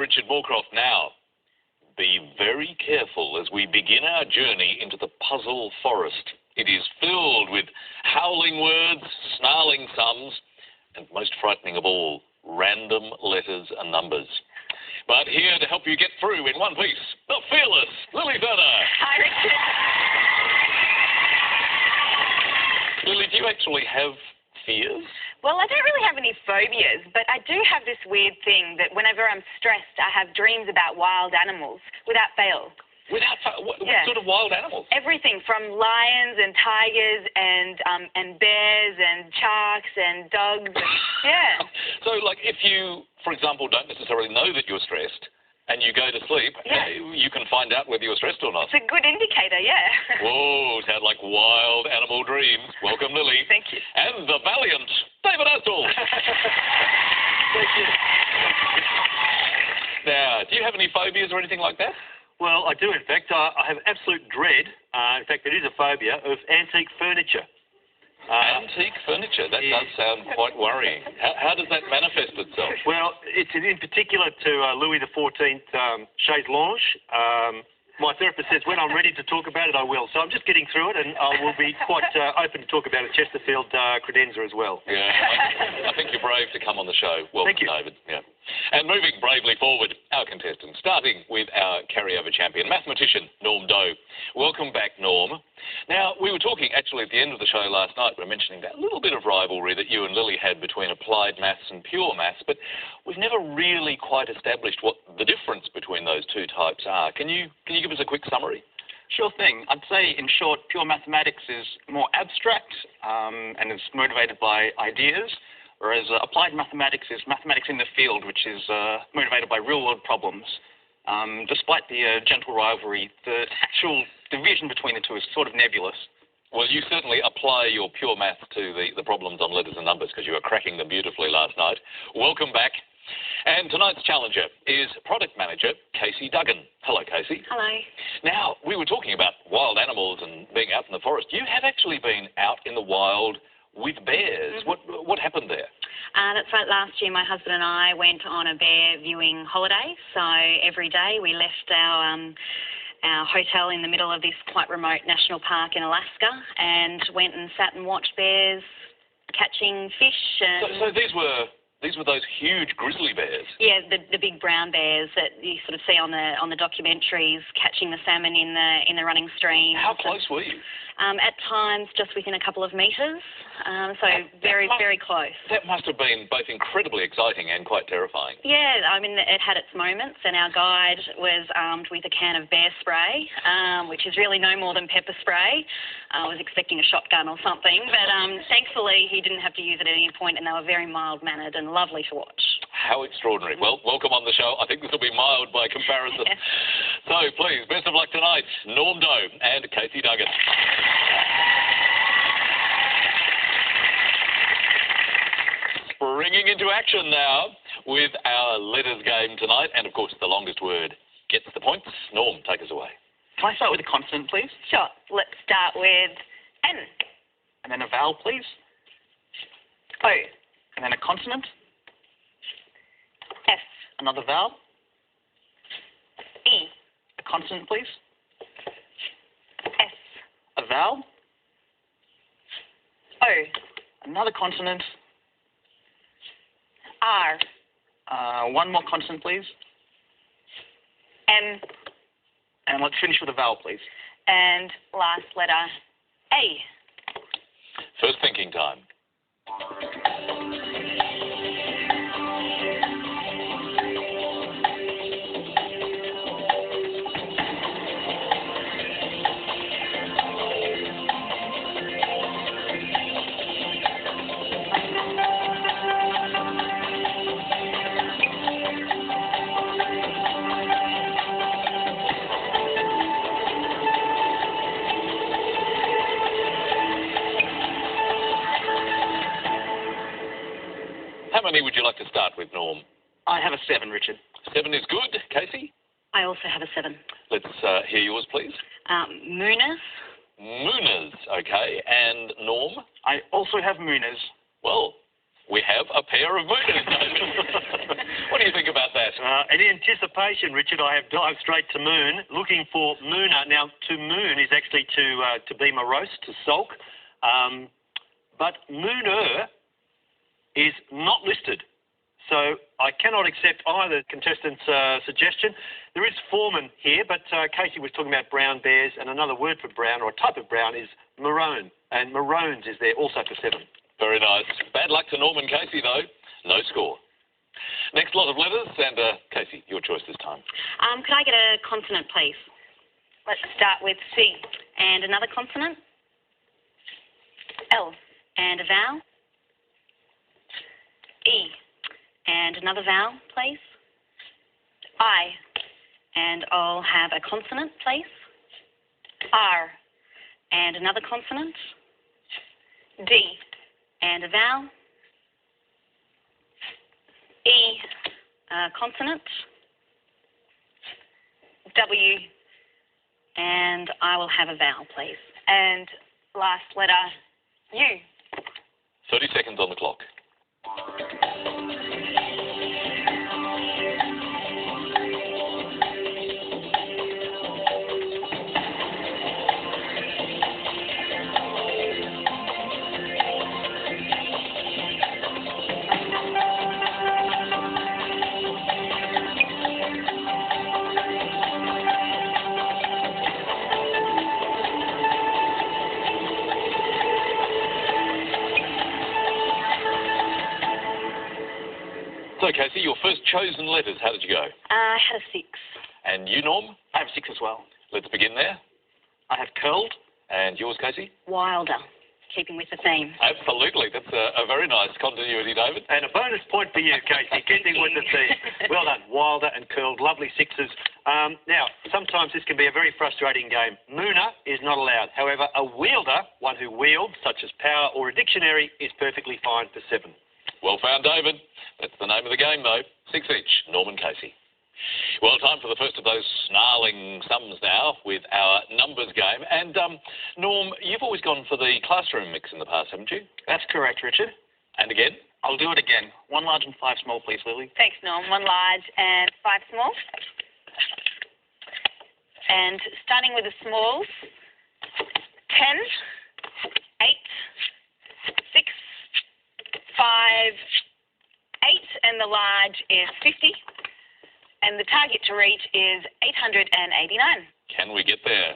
Richard Morecroft. Now, be very careful as we begin our journey into the puzzle forest. It is filled with howling words, snarling sums, and most frightening of all, random letters and numbers. But here to help you get through in one piece, the fearless Lily Serna. Hi, Richard. Lily, do you actually have fears? Well, I don't really have any phobias, but I do have this weird thing that whenever I'm stressed, I have dreams about wild animals without fail. What sort of wild animals? Everything from lions and tigers and bears and sharks and dogs. Yeah. So, like, if you, for example, don't necessarily know that you're stressed and you go to sleep, you can find out whether you're stressed or not. It's a good indicator, yeah. Whoa, sound like wild animal dreams. Welcome, Lily. Thank you. And the valiant David Astle. Thank you. Now, do you have any phobias or anything like that? Well, I do, in fact. I have absolute dread, in fact, it is a phobia, of antique furniture. Antique furniture? That does sound quite worrying. How does that manifest itself? Well, it's in particular to Louis XIV chaise lounge. My therapist says when I'm ready to talk about it, I will. So I'm just getting through it, and I will be quite open to talk about a Chesterfield credenza as well. Yeah, I think you're brave to come on the show. Welcome, Thank you. David. Yeah. And moving bravely forward, our contestants, starting with our carryover champion, mathematician Norm Doe. Welcome back, Norm. Now, we were talking actually at the end of the show last night, we were mentioning that little bit of rivalry that you and Lily had between applied maths and pure maths, but we've never really quite established what the difference between those two types are. Can you give us a quick summary? Sure thing. I'd say, in short, pure mathematics is more abstract and is motivated by ideas, whereas applied mathematics is mathematics in the field, which is motivated by real-world problems. Despite the gentle rivalry, the actual division between the two is sort of nebulous. Well, you certainly apply your pure maths to the problems on letters and numbers because you were cracking them beautifully last night. Welcome back. And tonight's challenger is product manager Casey Duggan. Hello, Casey. Hello. Now, we were talking about wild animals and being out in the forest. You have actually been out in the wild with bears. Mm-hmm. What happened there? That's right. Last year, my husband and I went on a bear viewing holiday. So every day we left our hotel in the middle of this quite remote national park in Alaska and went and sat and watched bears catching fish. And So these were those huge grizzly bears. yeah, the big brown bears that you sort of see on the documentaries catching the salmon in the running stream. How close were you? At times, just within a couple of metres. So very close. That must have been both incredibly exciting and quite terrifying. Yeah, I mean, it had its moments, and our guide was armed with a can of bear spray, which is really no more than pepper spray. I was expecting a shotgun or something, but thankfully he didn't have to use it at any point, and they were very mild-mannered and lovely to watch. How extraordinary. Well, welcome on the show. I think this will be mild by comparison. Yeah. So, please, best of luck tonight, Norm Doe and Casey Duggan. Springing into action now with our letters game tonight, and of course the longest word gets the points. Norm, take us away. Can I start with a consonant, please? Sure. Let's start with N. And then a vowel, please? O. And then a consonant? F. Another vowel? E. A consonant, please? S. A vowel? O. Another consonant? R. One more consonant, please? M. And let's finish with a vowel, please. And last letter, A. First thinking time. How many would you like to start with, Norm? I have a 7, Richard. 7 is good. Casey? I also have a 7. Let's hear yours, please. Mooners. Mooners, okay. And Norm? I also have mooners. Well, We have a pair of mooners, David. What do you think about that? In anticipation, Richard, I have dived straight to moon, looking for mooner. Now, to moon is actually to be morose, to sulk. But mooner is not listed. So I cannot accept either contestant's suggestion. There is foreman here, but Casey was talking about brown bears, and another word for brown, or a type of brown, is maroon. And maroons is there also for 7. Very nice. Bad luck to Norman Casey, though. No score. Next lot of letters, and Casey, your choice this time. Could I get a consonant, please? Let's start with C. And another consonant? L. And a vowel? E. And another vowel, please? I. And I'll have a consonant, please? R. And another consonant? D. And a vowel? E. Consonant? W. And I will have a vowel, please. And last letter, U. 30 seconds on the clock. So, Casey, your first chosen letters, how did you go? I had a 6. And you, Norm? I have 6 as well. Let's begin there. I have curled. And yours, Casey? Wilder, keeping with the theme. Absolutely. That's a very nice continuity, David. And a bonus point for you, Casey, keeping with the theme. Well done. Wilder and curled, lovely 6s. Now, sometimes this can be a very frustrating game. Mooner is not allowed. However, a wielder, one who wields, such as power or a dictionary, is perfectly fine for 7. Well found, David. That's the name of the game, though. 6 each. Norman Casey. Well, time for the first of those snarling sums now with our numbers game. And, Norm, you've always gone for the classroom mix in the past, haven't you? That's correct, Richard. And again? I'll do it again. 1 large and 5 small, please, Lily. Thanks, Norm. 1 large and 5 small. And starting with the smalls, 10, 8, 6, 5, 8, and the large is 50. And the target to reach is 889. Can we get there?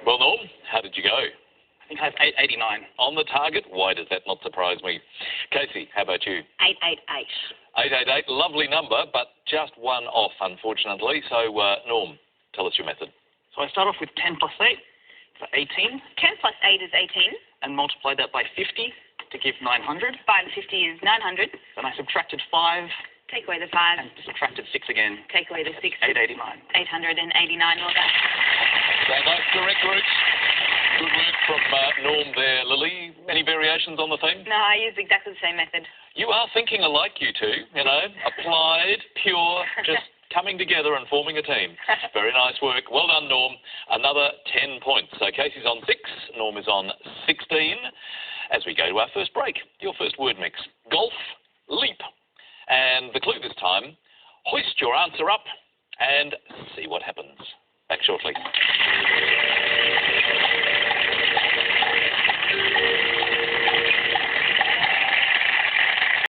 Well, Norm, how did you go? I think I have 889. On the target? Why does that not surprise me? Casey, how about you? 888. 888, lovely number, but just 1 off, unfortunately. So, Norm, tell us your method. So I start off with 10 plus 8 for 18. 10 plus 8 is 18. And multiply that by 50 to give 900. 5 and 50 is 900. Then I subtracted 5 Take away the 5. and subtracted 6 again. Take away the 6. 889. 889. Well done. So those correct routes. Good work from Norm there, Lily. Any variations on the theme? No, I used exactly the same method. You are thinking alike, you two. You know, applied, pure, just coming together and forming a team. Very nice work. Well done, Norm. Another 10 points. So Casey's on 6. Norm is on 16. As we go to our first break, your first word mix. Golf, leap. And the clue this time, hoist your answer up and see what happens. Back shortly.